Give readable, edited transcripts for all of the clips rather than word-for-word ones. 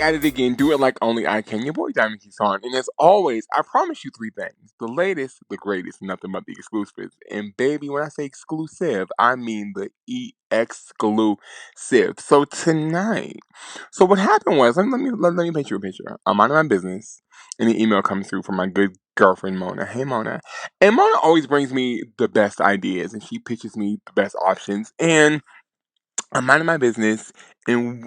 at it again. Do it like only I can. Your boy DiamondKesawn. And as always, I promise you three things. The latest, the greatest, nothing but the exclusives. And baby, when I say exclusive, I mean the exclusive. So tonight, so what happened was, let me paint you a picture. I'm minding my business, and an email comes through from my good girlfriend Mona. Hey Mona. And Mona always brings me the best ideas, and she pitches me the best options. And I'm minding my business, and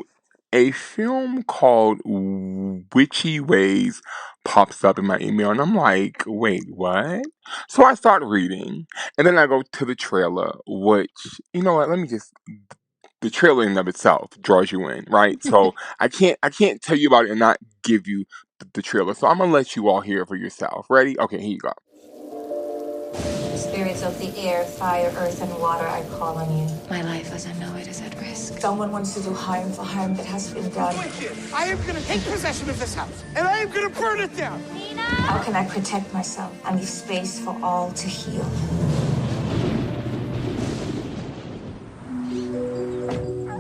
a film called Witchy Ways pops up in my email, and I'm like, wait, what? So I start reading, and then I go to the trailer, which, you know what, the trailer in and of itself draws you in, right? So I can't tell you about it and not give you the trailer. So I'm gonna let you all hear it for yourself. Ready? Okay, here you go. Spirits of the air, fire, earth, and water, I call on you. My life as I know it is at risk. Someone wants to do harm for harm that has been done. I am gonna take possession of this house, and I am gonna burn it down. Nina! How can I protect myself and leave space for all to heal?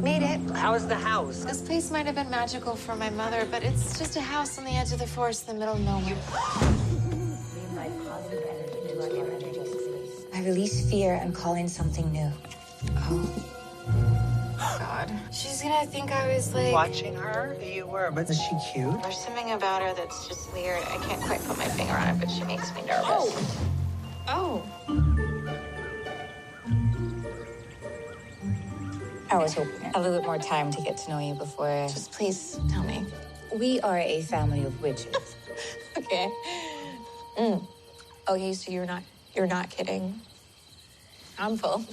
Made it. How's the house? This place might have been magical for my mother, but it's just a house on the edge of the forest in the middle of nowhere. I release fear and call in something new. Oh. God. She's gonna think I was like... Watching her? You were, but is she cute? There's something about her that's just weird. I can't quite put my finger on it, but she makes me nervous. Oh. I was hoping a little bit more time to get to know you before. Just please tell me. We are a family of witches. Okay. Okay, so you're not kidding. I'm full.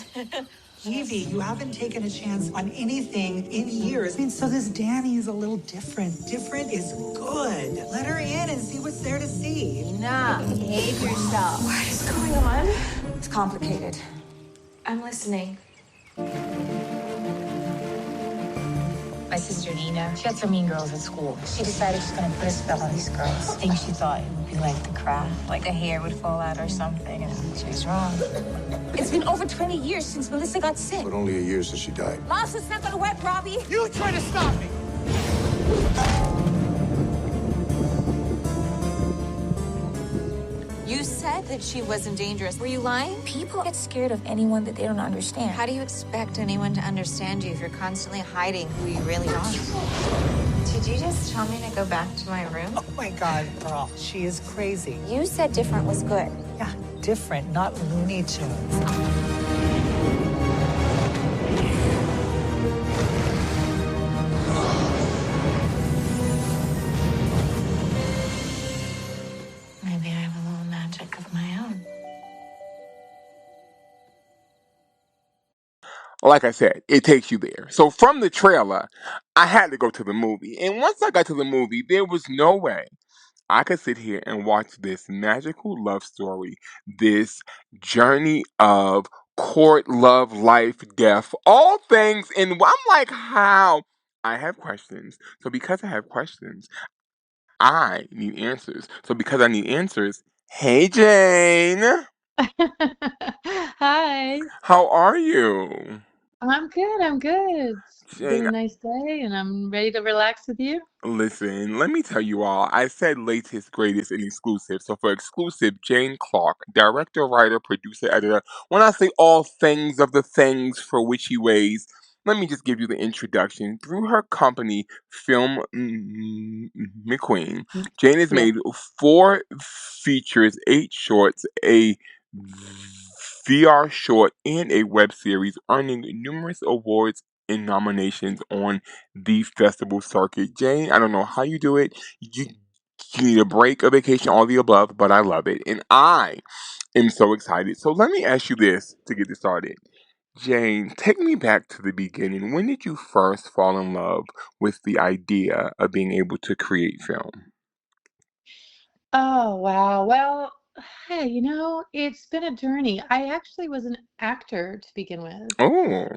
Evie, you haven't taken a chance on anything in years. I mean, so this Danni is a little different. Different is good. Let her in and see what's there to see. Nah, behave yourself. What is going on? It's complicated. I'm listening. My sister Nina, she had some mean girls at school. She decided she's gonna put a spell on these girls. I think she thought it would be like the craft, like the hair would fall out or something, and she was wrong. It's been over 20 years since Melissa got sick. But only a year since she died. Monster's not gonna work, Robbie. You try to stop me! You said that she wasn't dangerous. Were you lying? People get scared of anyone that they don't understand. How do you expect anyone to understand you if you're constantly hiding who you really are? Did you just tell me to go back to my room? Oh my God, girl, she is crazy. You said different was good. Yeah, different, not Looney Tunes. Maybe I have a little magic of my own. Like I said, it takes you there. So from the trailer, I had to go to the movie. And once I got to the movie, there was no way I could sit here and watch this magical love story, this journey of court, love, life, death, all things. And I'm like, how? I have questions. So because I have questions, I need answers. So because I need answers, hey Jane, Hi. how are you? I'm good. It's been Jane, a nice day and I'm ready to relax with you. listen, let me tell you all, I said latest, greatest, and exclusive. So for exclusive, Jane Clark, director, writer, producer, editor. When I say all things of the things for Witchy Ways, let me just give you the introduction. Through her company, Film McQueen, Jane has Yeah. made 4 features, 8 shorts, a VR short, and a web series, earning numerous awards and nominations on the festival circuit. Jane, I don't know how you do it. You need a break, a vacation, all the above, but I love it. And I am so excited. So let me ask you this to get this started. Jane, take me back to the beginning. When did you first fall in love with the idea of being able to create film? Oh, wow. Well, hey, it's been a journey. I actually was an actor to begin with. Oh,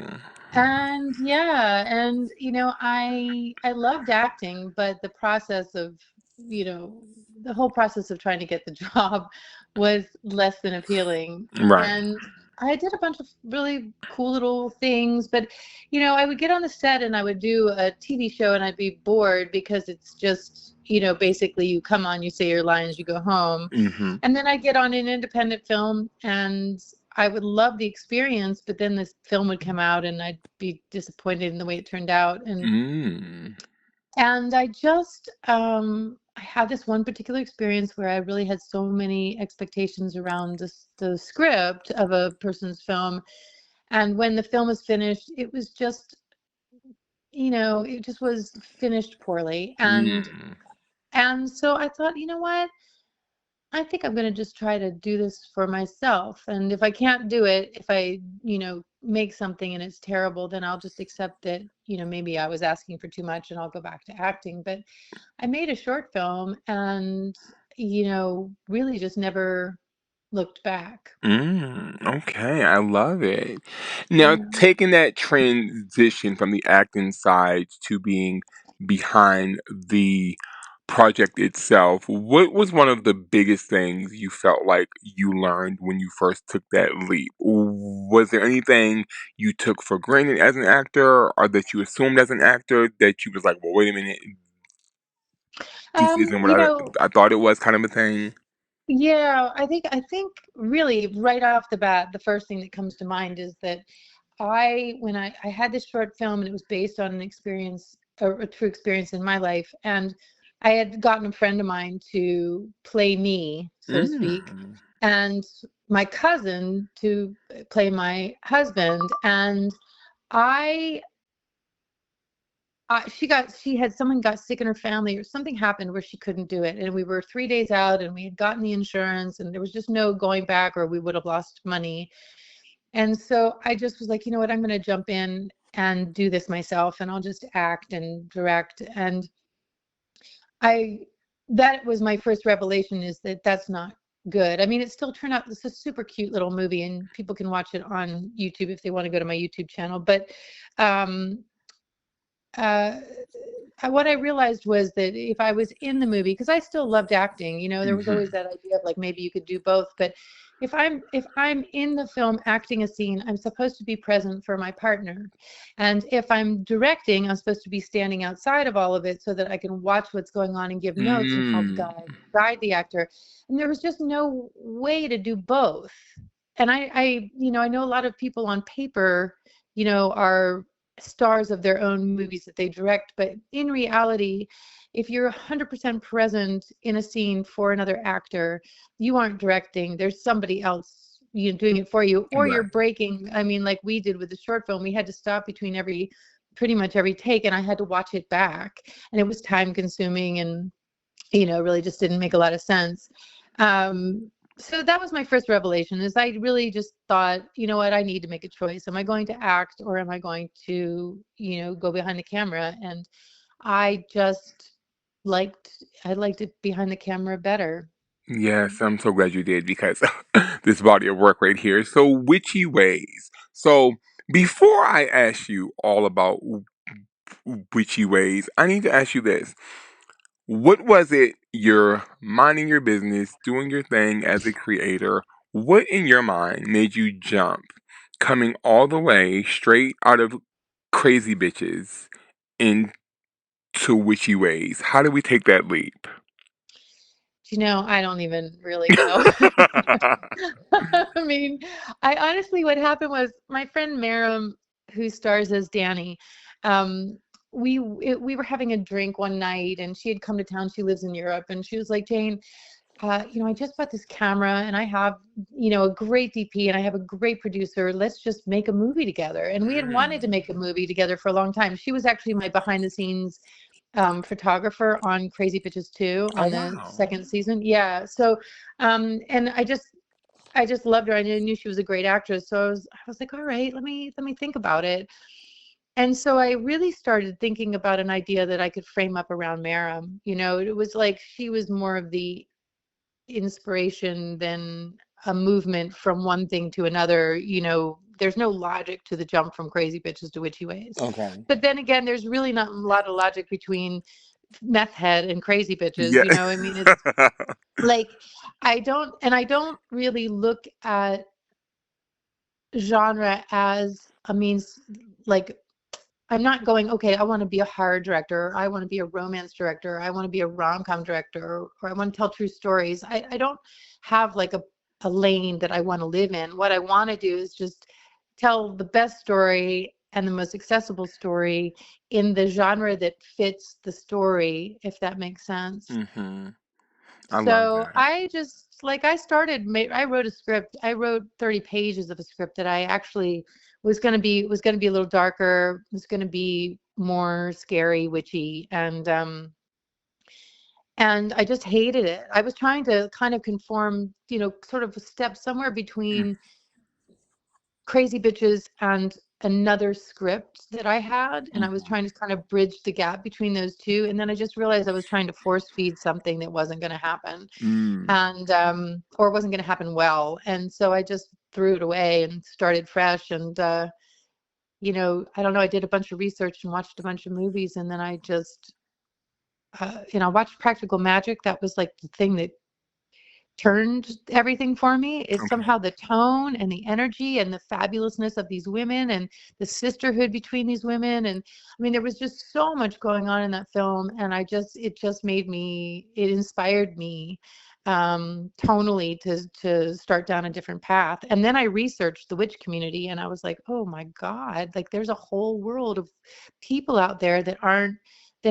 And yeah, and I loved acting, but the process of, the whole process of trying to get the job was less than appealing. right. And I did a bunch of really cool little things, but I would get on the set and I would do a TV show and I'd be bored because it's just, basically you come on, you say your lines, you go home. Mm-hmm. And then I'd get on an independent film and I would love the experience, but then this film would come out and I'd be disappointed in the way it turned out. And I just I had this one particular experience where I really had so many expectations around the script of a person's film. And when the film was finished, it was just, it just was finished poorly. And so I thought, you know what? I think I'm going to just try to do this for myself. And if I can't do it, if I, make something and it's terrible, then I'll just accept that, maybe I was asking for too much and I'll go back to acting. But I made a short film and, really just never looked back. Okay, I love it. Now, Yeah. taking that transition from the acting side to being behind the project itself, what was one of the biggest things you felt like you learned when you first took that leap? Was there anything you took for granted as an actor or that you assumed as an actor that you was like, well, wait a minute, this isn't what You know, I thought it was, kind of a thing? yeah, I think really right off the bat, the first thing that comes to mind is that when I had this short film and it was based on an experience, a true experience in my life, and I had gotten a friend of mine to play me, so to speak, Mm. and my cousin to play my husband, and I someone got sick in her family or something happened where she couldn't do it. And we were 3 days out and we had gotten the insurance and there was just no going back or we would have lost money. And so I just was like, you know what, I'm going to jump in and do this myself and I'll just act and direct. And that was my first revelation, is that that's not good. I mean, it still turned out, this is a super cute little movie and people can watch it on YouTube if they want to go to my YouTube channel. But what I realized was that if I was in the movie, because I still loved acting, there was always that idea of like maybe you could do both. But if I'm in the film acting a scene, I'm supposed to be present for my partner. And if I'm directing, I'm supposed to be standing outside of all of it so that I can watch what's going on and give notes and help Mm. guide the actor. And there was just no way to do both. And I know a lot of people on paper, are stars of their own movies that they direct, but in reality, if you're 100% present in a scene for another actor, you aren't directing. There's somebody else doing it for you, or you're Right. breaking. I mean, like we did with the short film, we had to stop between pretty much every take, and I had to watch it back, and it was time consuming and really just didn't make a lot of sense. So that was my first revelation, is I really just thought, you know what, I need to make a choice. Am I going to act or am I going to, go behind the camera? And I just I liked it behind the camera better. Yes, I'm so glad you did, because this body of work right here is so witchy ways. So before I ask you all about witchy ways, I need to ask you this. What was it, you're minding your business, doing your thing as a creator? What in your mind made you jump, coming all the way straight out of Crazy Bitches into witchy ways? How did we take that leap? I don't even really know. I mean, I honestly, what happened was my friend Marem, who stars as Danni, um, we were having a drink one night and she had come to town. She lives in Europe and she was like, Jane, I just bought this camera and I have, a great DP and I have a great producer. Let's just make a movie together. And we had wanted to make a movie together for a long time. She was actually my behind the scenes photographer on Crazy Bitches 2 Oh, on the wow. second season. Yeah. So, and I just loved her. I knew she was a great actress. So I was like, all right, let me think about it. And so I really started thinking about an idea that I could frame up around Marem. It was like she was more of the inspiration than a movement from one thing to another. There's no logic to the jump from Crazy Bitches to Witchy Ways. Okay. But then again, there's really not a lot of logic between Meth Head and Crazy Bitches. Yeah. I mean, it's like I don't really look at genre as a means, like, I'm not going, okay, I want to be a horror director, or I want to be a romance director, or I want to be a rom-com director, or I want to tell true stories. I don't have like a lane that I want to live in. What I want to do is just tell the best story and the most accessible story in the genre that fits the story, if that makes sense. Mm-hmm. I love So that. I just, like, I wrote a script. I wrote 30 pages of a script that I actually was going to be a little darker, was going to be more scary, witchy, and I just hated it. I was trying to kind of conform, sort of a step somewhere between Crazy Bitches and another script that I had, and I was trying to kind of bridge the gap between those two, and then I just realized I was trying to force feed something that wasn't going to happen, and or wasn't going to happen well, and so I just threw it away and started fresh, and I don't know, I did a bunch of research and watched a bunch of movies, and then I just watched Practical Magic. That was like the thing that turned everything for me. Is somehow the tone and the energy and the fabulousness of these women and the sisterhood between these women. And I mean, there was just so much going on in that film, and it inspired me tonally to start down a different path. And then I researched the witch community, and I was like, oh my God, like there's a whole world of people out there that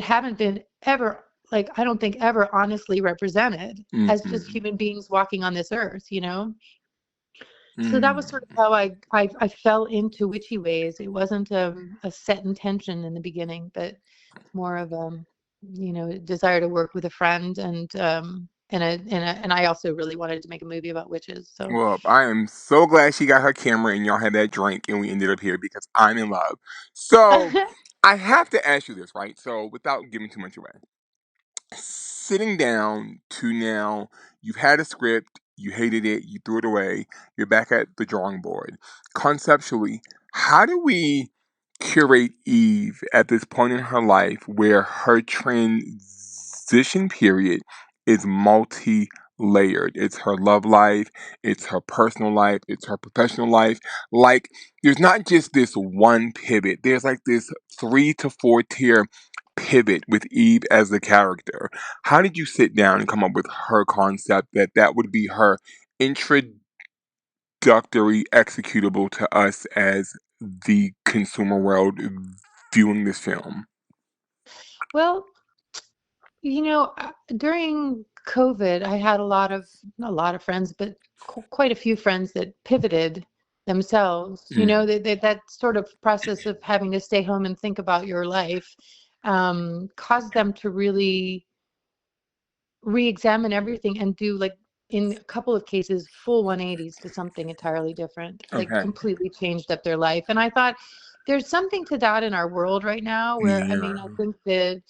haven't been ever, like, I don't think ever honestly represented as just human beings walking on this earth, So that was sort of how I fell into Witchy Ways. It wasn't a set intention in the beginning, but more of a desire to work with a friend, and I also really wanted to make a movie about witches. So Well, I am so glad she got her camera and y'all had that drink and we ended up here because I'm in love. So I have to ask you this, right? So without giving too much away, sitting down to now, you've had a script, you hated it, you threw it away, you're back at the drawing board. Conceptually, how do we curate Eve at this point in her life where her transition period is multi-layered? It's her love life, it's her personal life, it's her professional life. Like, there's not just this one pivot, there's like this 3 to 4 tier pivot with Eve as the character. How did you sit down and come up with her concept that would be her introductory executable to us as the consumer world viewing this film? well, during COVID, I had not a lot of friends, but quite a few friends that pivoted themselves. That sort of process of having to stay home and think about your life caused them to really re-examine everything and do, like, in a couple of cases, full 180s to something entirely different, like completely changed up their life. And I thought there's something to that in our world right now where, I mean, I think that,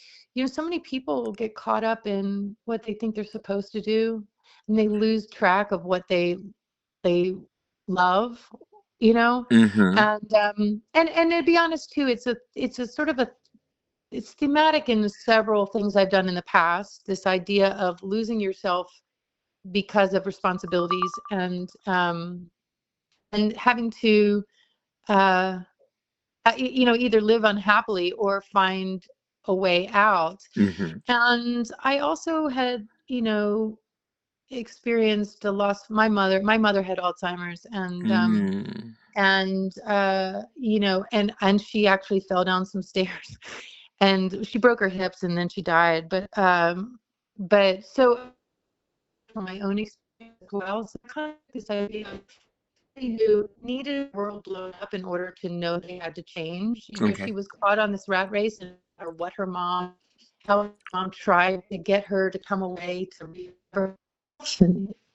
so many people get caught up in what they think they're supposed to do, and they lose track of what they love, and to be honest too, it's a sort of it's thematic in several things I've done in the past. This idea of losing yourself because of responsibilities, and having to either live unhappily or find a way out. And I also had experienced a loss. My mother had Alzheimer's, and she actually fell down some stairs and she broke her hips, and then she died. But so from my own experience as well, so kind of this idea of who needed a world blown up in order to know they had to change. She was caught on this rat race, and how her mom tried to get her to come away to recover.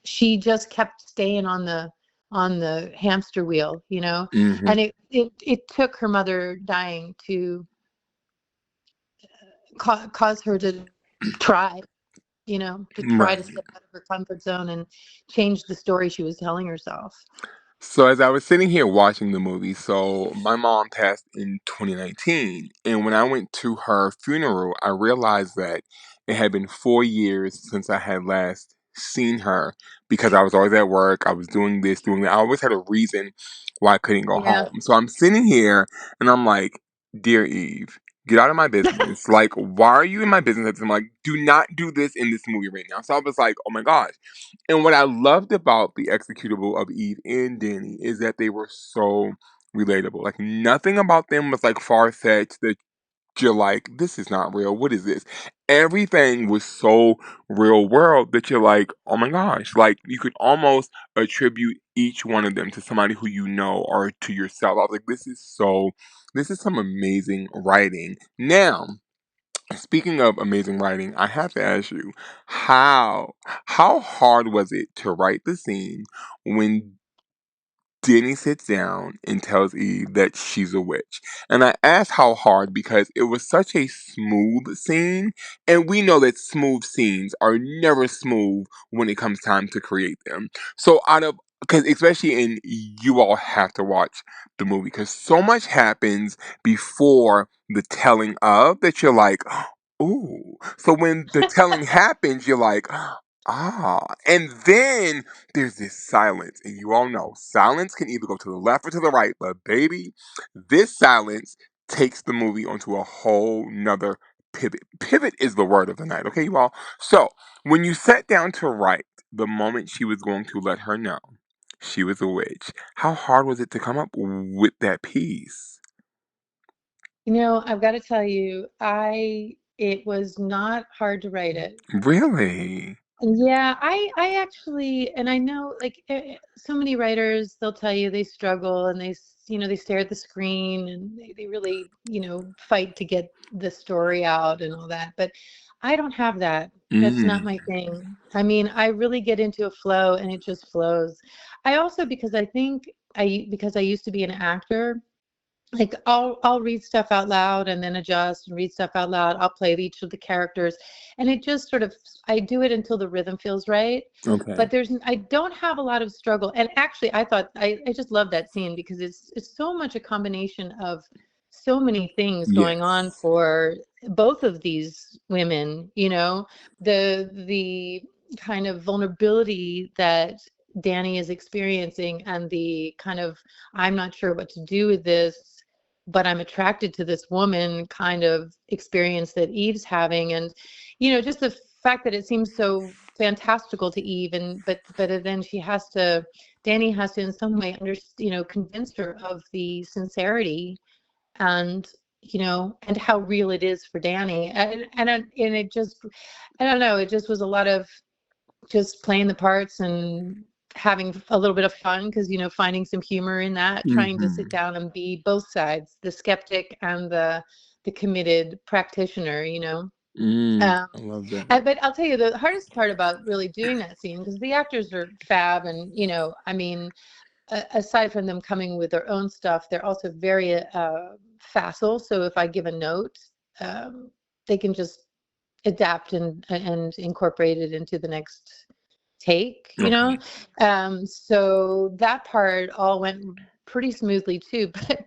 She just kept staying on the hamster wheel, and it took her mother dying to cause her to try, to step out of her comfort zone and change the story she was telling herself. So as I was sitting here watching the movie, so my mom passed in 2019, and when I went to her funeral, I realized that it had been 4 years since I had last seen her because I was always at work. I was doing this, doing that. I always had a reason why I couldn't go Yeah. home. So I'm sitting here and I'm like, dear Eve, get out of my business. Like, why are you in my business? I'm like, do not do this in this movie right now. So I was like, oh my gosh. And what I loved about the executable of Eve and Danny is that they were so relatable. Like, nothing about them was like far-fetched that you're like, this is not real. What is this? Everything was so real world that you're like, oh my gosh. Like, you could almost attribute each one of them to somebody who you know or to yourself. I was like, this is some amazing writing. Now, speaking of amazing writing, I have to ask you, how hard was it to write the scene when Danny sits down and tells Eve that she's a witch? And I asked how hard because it was such a smooth scene, and we know that smooth scenes are never smooth when it comes time to create them. So because especially in you all have to watch the movie because so much happens before the telling of that you're like, ooh. So when the telling happens, you're like, ah. And then there's this silence. And you all know silence can either go to the left or to the right. But baby, this silence takes the movie onto a whole nother pivot. Pivot is the word of the night, okay, you all? So when you sat down to write the moment she was going to let her know she was a witch, how hard was it to come up with that piece? I've got to tell you, it was not hard to write it. Really? Yeah, I actually, and I know like so many writers, they'll tell you they struggle and they stare at the screen and they really, fight to get the story out and all that. But I don't have that. That's not my thing. I mean, I really get into a flow and it just flows. I also, because because I used to be an actor, like I'll read stuff out loud and then adjust and read stuff out loud. I'll play each of the characters, and it just sort of I do it until the rhythm feels right. Okay. But I don't have a lot of struggle. And actually, I thought I just love that scene because it's so much a combination of so many things going on Yes. for both of these women. The kind of vulnerability that Danny is experiencing and the kind of I'm not sure what to do with this, but I'm attracted to this woman kind of experience that Eve's having. And, just the fact that it seems so fantastical to Eve but then Danny has to in some way convince her of the sincerity and and how real it is for Danny. And it just, I don't know, it just was a lot of just playing the parts and having a little bit of fun because finding some humor in that, trying to sit down and be both sides, the skeptic and the committed practitioner. I love that. But I'll tell you the hardest part about really doing that scene, because the actors are fab, and I mean, aside from them coming with their own stuff, they're also very facile. So if I give a note, they can just adapt and incorporate it into the next take. Okay. So that part all went pretty smoothly too. But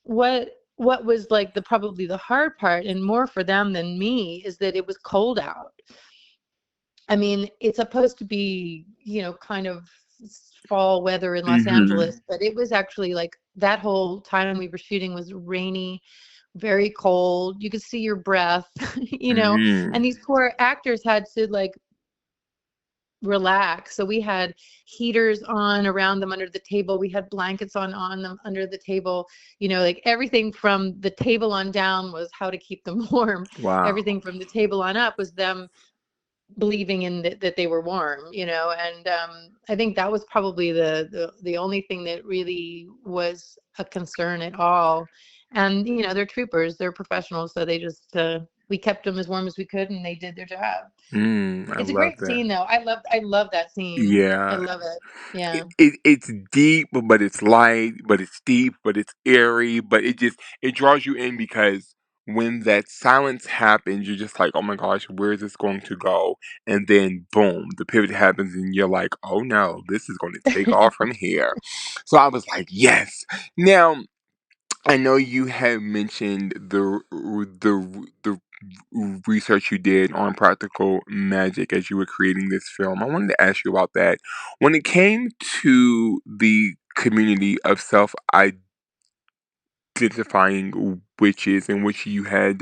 what was like probably the hard part, and more for them than me, is that it was cold out. I mean, it's supposed to be kind of fall weather in Los Angeles, but it was actually like that whole time we were shooting was rainy, very cold. You could see your breath, and these poor actors had to like relax. So we had heaters on around them under the table. We had blankets on them under the table. Like everything from the table on down was how to keep them warm. Wow. Everything from the table on up was them believing in that they were warm. And I think that was probably the only thing that really was a concern at all. And they're troopers, they're professionals, so they just we kept them as warm as we could, and they did their job. I It's a love great that. scene, though. I love that scene. I Yeah. love it. Yeah. It's deep, but it's light, but it's deep, but it's airy, but it draws you in because when that silence happens, you're just like, oh my gosh, where is this going to go? And then boom, the pivot happens, and you're like, oh no, this is going to take off from here. So I was like, yes. Now, I know you had mentioned the research you did on practical magic as you were creating this film. I wanted to ask you about that. When it came to the community of self-identifying witches in which you had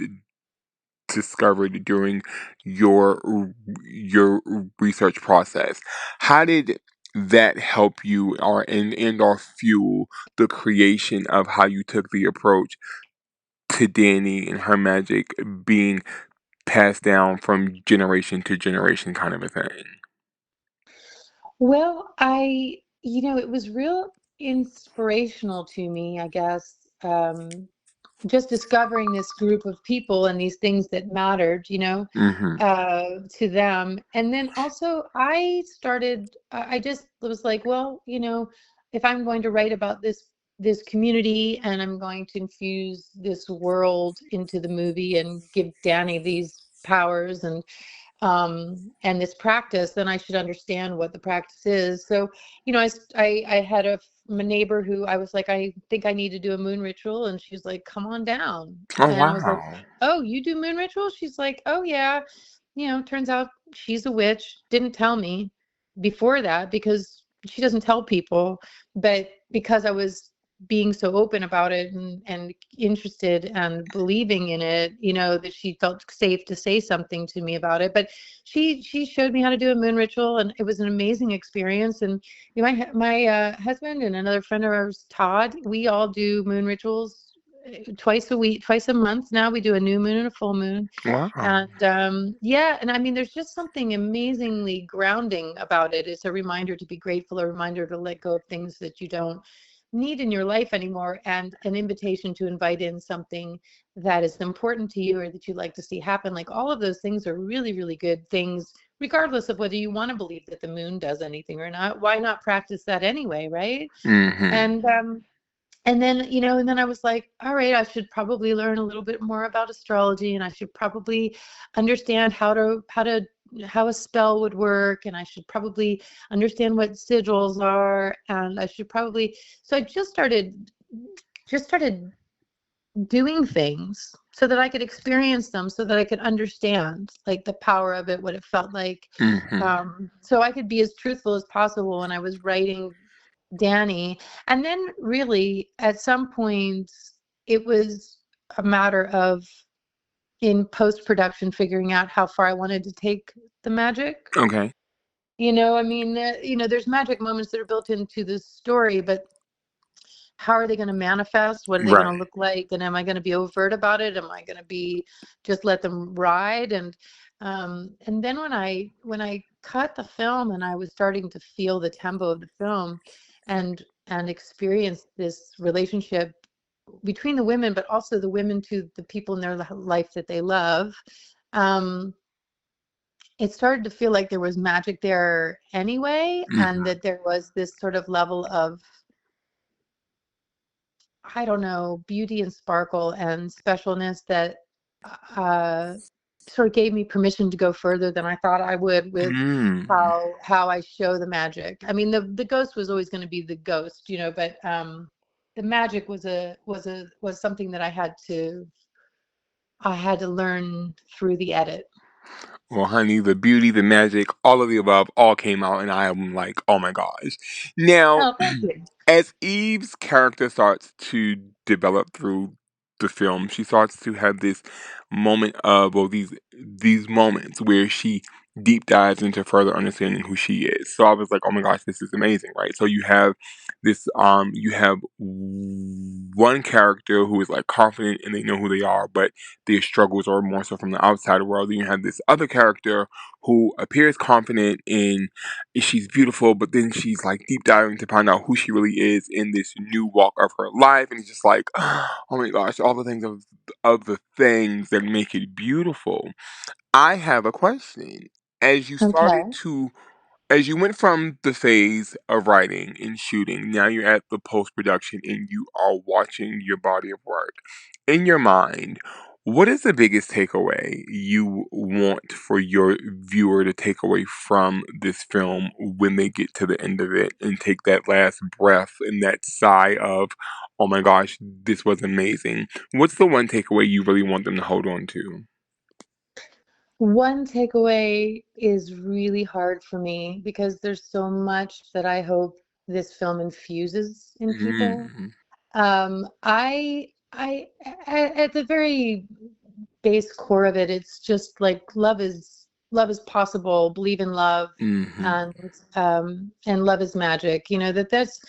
discovered during your your research process, how did that help you or fuel the creation of how you took the approach to Danni and her magic being passed down from generation to generation, kind of a thing? Well, it was real inspirational to me, I guess. Just discovering this group of people and these things that mattered, Mm-hmm. to them. And then also I just was like, well, if I'm going to write about this community and I'm going to infuse this world into the movie and give Danni these powers and this practice, then I should understand what the practice is. So, I had a neighbor who I was like, I think I need to do a moon ritual, and she's like, come on down. Oh, And I was like, wow. oh, you do moon rituals? She's like, oh yeah. Turns out she's a witch. Didn't tell me before that because she doesn't tell people, but because I was being so open about it and interested and believing in it, that she felt safe to say something to me about it. But she showed me how to do a moon ritual, and it was an amazing experience. And my husband and another friend of ours, Todd, we all do moon rituals twice a week, twice a month. Now we do a new moon and a full moon. Wow. And yeah, and I mean, there's just something amazingly grounding about it. It's a reminder to be grateful, a reminder to let go of things that you don't need in your life anymore, and an invitation to invite in something that is important to you or that you'd like to see happen. Like, all of those things are really, really good things, regardless of whether you want to believe that the moon does anything or not. Why not practice that anyway, right? Mm-hmm. And then, and then I was like, all right, I should probably learn a little bit more about astrology, and I should probably understand how a spell would work, and I should probably understand what sigils are, and so I just started doing things so that I could experience them, so that I could understand like the power of it, what it felt like. Mm-hmm. So I could be as truthful as possible when I was writing Danni. And then really at some point it was a matter of, in post-production, figuring out how far I wanted to take the magic. Okay. I mean, there's magic moments that are built into the story, but how are they going to manifest? What are they going to Right. look like? And am I going to be overt about it? Am I going to be just let them ride? And then when I cut the film and I was starting to feel the tempo of the film and experience this relationship between the women, but also the women to the people in their life that they love, it started to feel like there was magic there anyway, and Mm-hmm. that there was this sort of level of, I don't know, beauty and sparkle and specialness that sort of gave me permission to go further than I thought I would with Mm. how I show the magic. I mean, the ghost was always going to be the ghost, but the magic was something that I had to learn through the edit. Well, honey, the beauty, the magic, all of the above all came out, and I am like, oh my gosh. Now, Oh, thank you. as Eve's character starts to develop through the film, she starts to have this moment of, well, these moments where she deep dives into further understanding who she is. So I was like, oh my gosh, this is amazing, right? So you have one character who is like confident and they know who they are, but their struggles are more so from the outside world. Then you have this other character who appears confident and she's beautiful, but then she's like deep diving to find out who she really is in this new walk of her life, and it's just like, oh my gosh, all the things of the things that make it beautiful. I have a question. As you started Okay. to as you went from the phase of writing and shooting, now you're at the post production and you are watching your body of work. In your mind, What is the biggest takeaway you want for your viewer to take away from this film when they get to the end of it and take that last breath and that sigh of, oh my gosh, this was amazing? What's the one takeaway you really want them to hold on to? One takeaway is really hard for me because there's so much that I hope this film infuses in people. Mm, At the very base core of it, it's just like love is possible, believe in love, mhm. and love is magic. You know, that's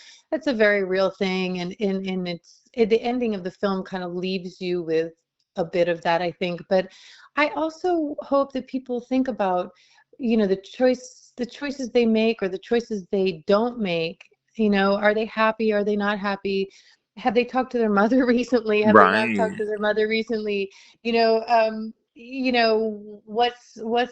a very real thing, and the ending of the film kind of leaves you with a bit of that, I think. But I also hope that people think about, you know, the choices they make or the choices they don't make. You know, are they happy? Are they not happy? Have they talked to their mother recently? Have they not talked Right. to their mother recently? What's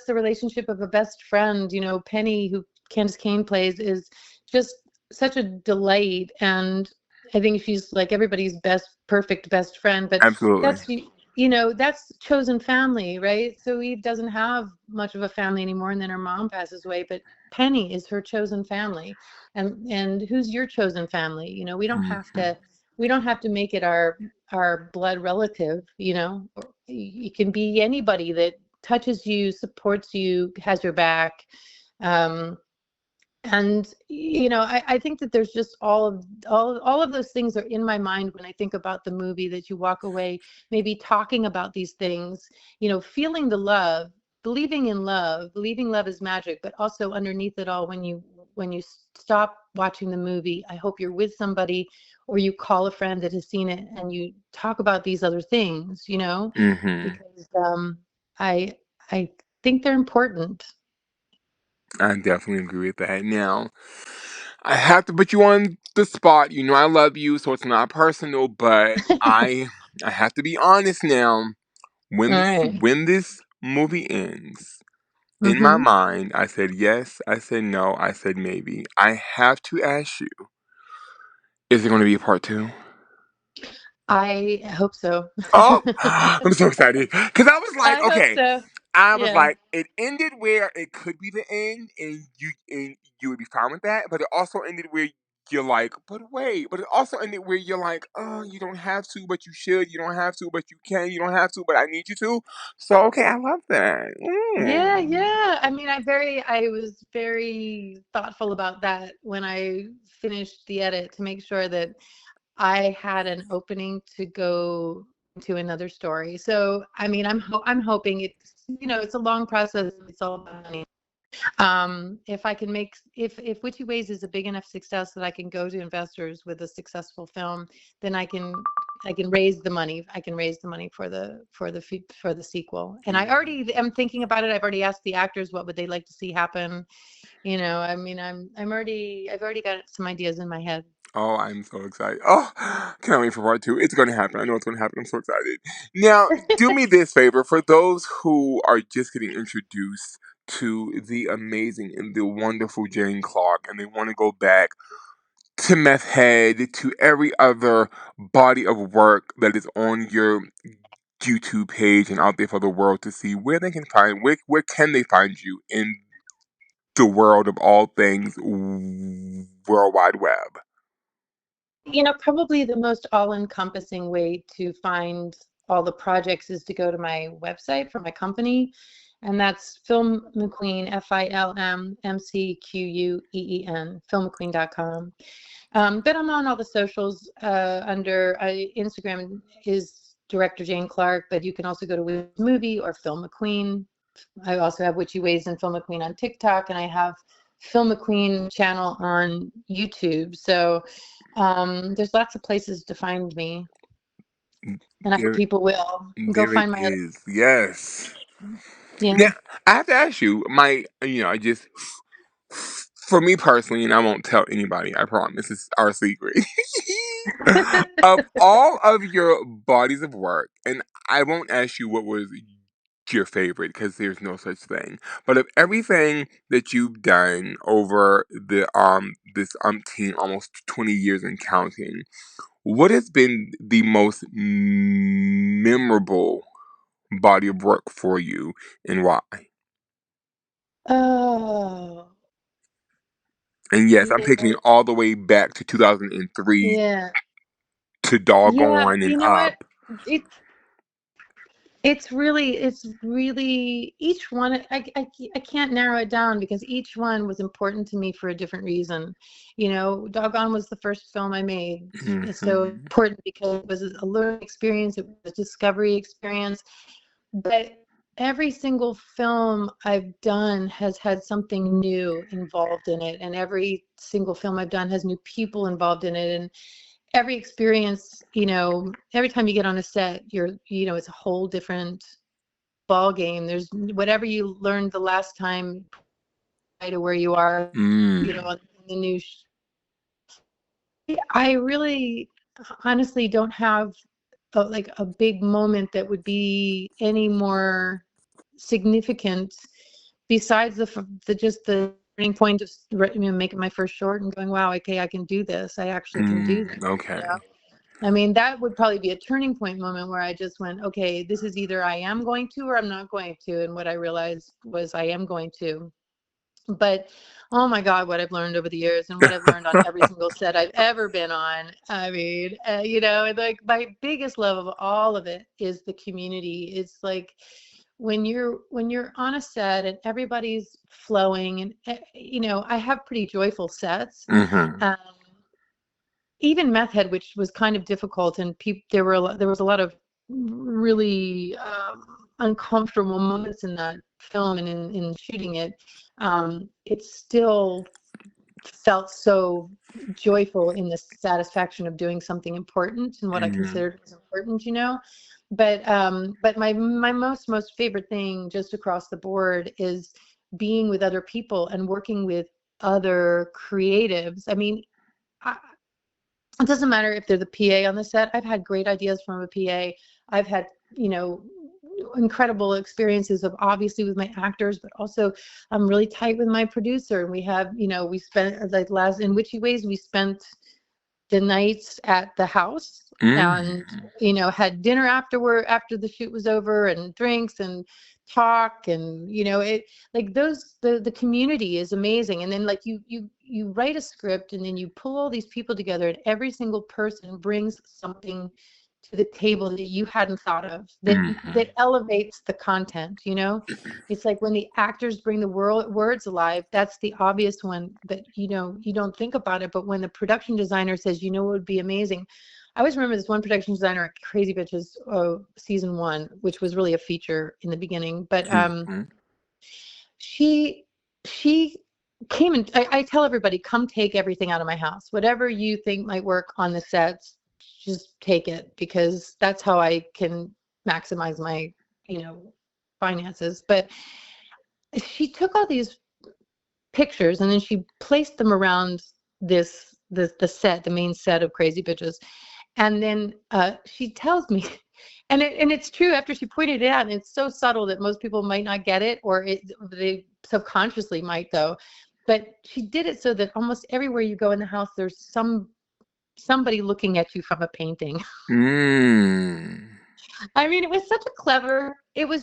the relationship of a best friend? You know, Penny, who Candis Cayne plays, is just such a delight, and I think she's like everybody's perfect best friend. But Absolutely. that's that's chosen family, right? So he doesn't have much of a family anymore, and then her mom passes away. But Penny is her chosen family, and who's your chosen family? You know, Mhm. we don't have to make it our blood relative. You know, it can be anybody that touches you, supports you, has your back. Um, and I think that there's just all of those things are in my mind when I think about the movie, that you walk away maybe talking about these things, feeling the love, believing love is magic, but also underneath it all, when you stop watching the movie, I hope you're with somebody or you call a friend that has seen it and you talk about these other things, Mhm. because I I think they're important. I definitely agree with that. Now, I have to put you on the spot. You know I love you, so it's not personal, but I have to be honest now. All right. When this movie ends, in my Mm-hmm. mind, I said yes, I said no, I said maybe. I have to ask you, is there going to be a part two? I hope so. Oh, I'm so excited because I was like, I hope okay, so. I was Yeah. like, it ended where it could be the end, and you would be fine with that. But it also ended where you're like, but wait. But it also ended where you're like, oh, you don't have to, but you should. You don't have to, but you can. You don't have to, but I need you to. So okay, I love that. Yeah, Mm. yeah. I mean, I was very thoughtful about that when I finished the edit to make sure that I had an opening to go to another story. So, I mean, I'm hoping it's a long process. It's all about money. If I can if Witchy Ways is a big enough success that I can go to investors with a successful film, then I can raise the money. I can raise the money for the sequel. And I already am thinking about it. I've already asked the actors what would they like to see happen. I mean, I've already got some ideas in my head. Oh, I'm so excited. Oh, can't wait for part two. It's going to happen. I know it's going to happen. I'm so excited. Now, do me this favor. For those who are just getting introduced to the amazing and the wonderful Jane Clark, and they want to go back to Meth Head, to every other body of work that is on your YouTube page and out there for the world to see, where they can find, where can they find you in the world of all things World Wide Web? Probably the most all-encompassing way to find all the projects is to go to my website for my company, and that's Film McQueen, FilmMcQueen, filmqueen.com. But I'm on all the socials under Instagram is Director Jane Clark, but you can also go to Witch Movie or Film McQueen. I also have Witchy Ways and Film McQueen on TikTok, and I have Film McQueen channel on YouTube. So there's lots of places to find me, and I hope There, people will go there it find my other. is. Yes. Yeah. Now, I have to ask you, I just, for me personally, and I won't tell anybody, I promise, it's our secret. Of all of your bodies of work, and I won't ask you what was your favorite because there's no such thing. But of everything that you've done over the this almost 20 years and counting, what has been the most memorable body of work for you, and why? Oh, And yes, I'm yeah, taking it all the way back to 2003 yeah, to yeah. doggone and You know what? up. It it's really each one. I can't narrow it down because each one was important to me for a different reason. You know, Doggone was the first film I made. It's so Mm-hmm. important because it was a learning experience, it was a discovery experience. But every single film I've done has had something new involved in it, and every single film I've done has new people involved in it, and every experience, you know, every time you get on a set, it's a whole different ball game. There's whatever you learned the last time to where you are, on the new. I really, honestly, don't have a big moment that would be any more significant besides the turning point of making my first short and going, wow, okay, I can do this. I actually can do this. Okay. You know? I mean, that would probably be a turning point moment where I just went, okay, this is either I am going to or I'm not going to. And what I realized was I am going to. But oh my God, what I've learned over the years and what I've learned on every single set I've ever been on. I mean, like my biggest love of all of it is the community. It's like when you're on a set and everybody's flowing and I have pretty joyful sets. Mm-hmm. Even Meth Head, which was kind of difficult, and there was a lot of really uncomfortable moments in that film and in shooting it. It still felt so joyful in the satisfaction of doing something important and what I considered was important, But my most favorite thing just across the board is being with other people and working with other creatives. I mean, it doesn't matter if they're the PA on the set. I've had great ideas from a PA. I've had, incredible experiences of obviously with my actors, but also I'm really tight with my producer. And we have, we spent in Witchy Ways, we spent the nights at the house and had dinner after the shoot was over and drinks and talk and it like the community is amazing. And then like you write a script and then you pull all these people together and every single person brings something to the table that you hadn't thought of that elevates the content. It's like when the actors bring the words alive, that's the obvious one that you don't think about it. But when the production designer says, what would be amazing, I always remember this one production designer at Crazy Bitches season 1, which was really a feature in the beginning, but she came and I tell everybody, come take everything out of my house, whatever you think might work on the sets, just take it, because that's how I can maximize my finances. But she took all these pictures and then she placed them around the set, the main set of Crazy Bitches, and then she tells me and it's true, after she pointed it out, and it's so subtle that most people might not get it, or they subconsciously might though, but she did it so that almost everywhere you go in the house there's somebody looking at you from a painting. I mean, it was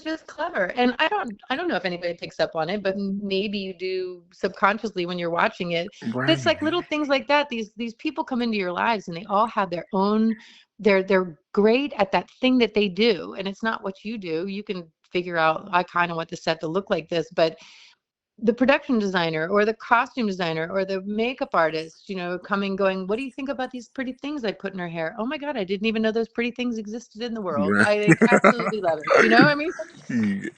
just clever. And I don't know if anybody picks up on it, but maybe you do subconsciously when you're watching it. Right. It's like little things like that. These people come into your lives and they all have their own, they're great at that thing that they do. And it's not what you do. You can figure out, I kind of want the set to look like this, but the production designer or the costume designer or the makeup artist, coming, going, what do you think about these pretty things I put in her hair? Oh my God, I didn't even know those pretty things existed in the world. I absolutely love it.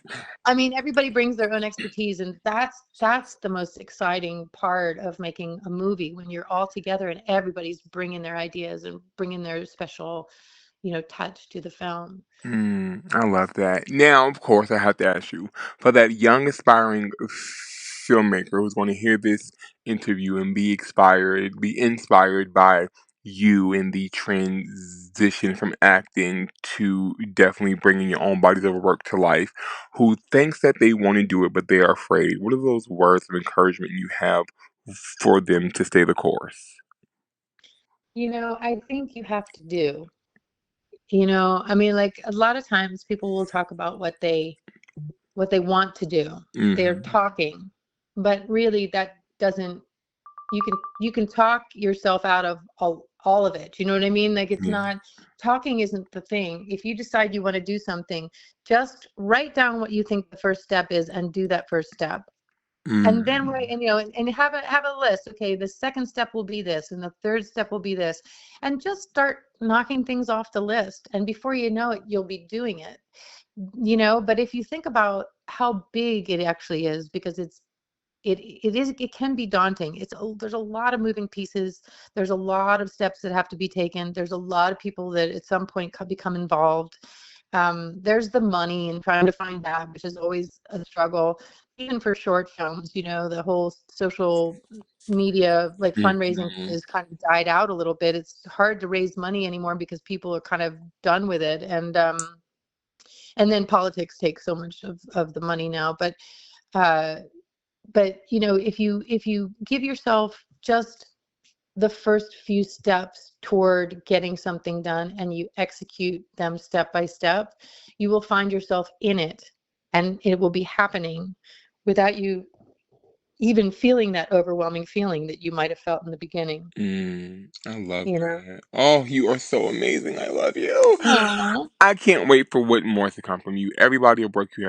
I mean, everybody brings their own expertise, and that's the most exciting part of making a movie, when you're all together and everybody's bringing their ideas and bringing their special, touch to the film. I love that. Now, of course, I have to ask you, for that young aspiring filmmaker who's going to hear this interview and be inspired by you in the transition from acting to definitely bringing your own bodies of work to life, who thinks that they want to do it but they are afraid. What are those words of encouragement you have for them to stay the course? I think you have to do. You know, I mean, like a lot of times people will talk about what they want to do. They're talking, but really that doesn't, you can talk yourself out of all of it. You know what I mean? Like it's not, talking isn't the thing. If you decide you want to do something, just write down what you think the first step is and do that first step. And then and you know, and have a list. Okay, the second step will be this, and the third step will be this, and just start knocking things off the list. And before you know it, you'll be doing it. You know, but if you think about how big it actually is, because it can be daunting. There's a lot of moving pieces. There's a lot of steps that have to be taken. There's a lot of people that at some point could become involved. There's the money and trying to find that, which is always a struggle. Even for short films, you know, the whole social media like fundraising has kind of died out a little bit. It's hard to raise money anymore because people are kind of done with it. And then politics takes so much of the money now. But you know, if you give yourself just the first few steps toward getting something done and you execute them step by step, you will find yourself in it, and it will be happening without you even feeling that overwhelming feeling that you might have felt in the beginning. I love that. Oh, you are so amazing. I love you. Aww. I can't wait for what more to come from you. Every body of work you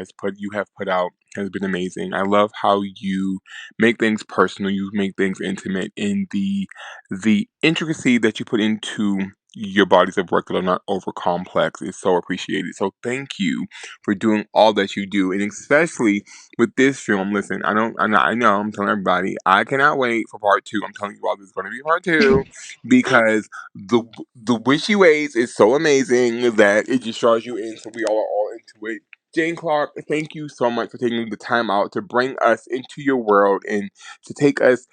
have put out has been amazing. I love how you make things personal, you make things intimate, and the intricacy that you put into your bodies of work that are not over complex is so appreciated. So thank you for doing all that you do, and especially with this film. Listen, I know, I'm telling everybody, I cannot wait for part 2. I'm telling you all, there's going to be part 2 because the Witchy Ways is so amazing that it just draws you in. So we all are all into it. Jane Clark, thank you so much for taking the time out to bring us into your world and to take us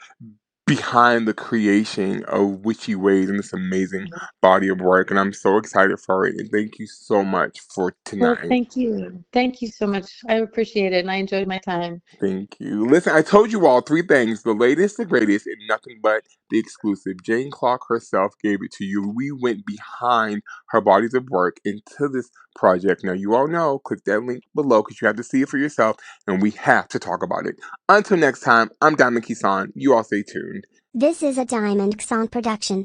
behind the creation of Witchy Ways and this amazing body of work. And I'm so excited for it. And thank you so much for tonight. Well, thank you. Thank you so much. I appreciate it, and I enjoyed my time. Thank you. Listen, I told you all 3 things: the latest, the greatest, and nothing but the exclusive. Jane Clark herself gave it to you. We went behind her bodies of work into this project. Now, you all know, click that link below because you have to see it for yourself, and we have to talk about it. Until next time, I'm DiamondKesawn. You all stay tuned. This is a DiamondKesawn production.